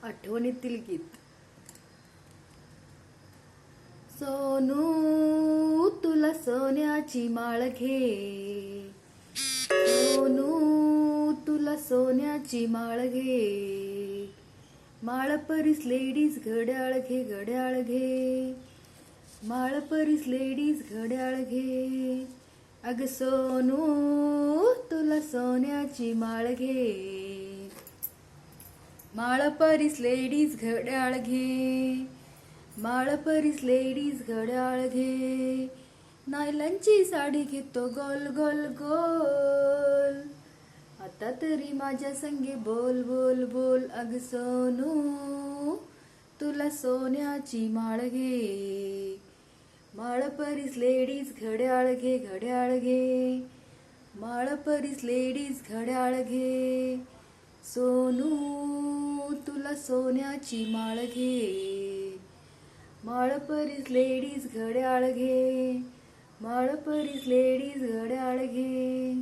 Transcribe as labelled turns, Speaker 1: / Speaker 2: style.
Speaker 1: आठवणीतील गीत. सोनू तुला सोन्याची माळ घे, सोनू तुला सोन्याची माळ घे, माळ परीस लेडीज घड्याळ घे, घड्याळ घे, माळ परीस लेडीज घड्याळ घे. अग सोनू तुला सोन्याची माळ घे, माळ परीस लेडीज घड्याळ घे, माळ परीस लेडीज घड्याळ घे. नायलॉनची साडी घेतो गोल गोल गोल, आता तरी माझ्या संगे बोल बोल बोल. अग सोनू तुला सोन्याची माळ घे, माळ परीस लेडीज घड्याळ घे, घड्याळ घे, माळ परीस लेडीज घड्याळ घे. सोनू तुला सोन्याची माळ घे, माळ परीस लेडीज घड्याळ घे, माळ परीस लेडीज घड्याळ घे.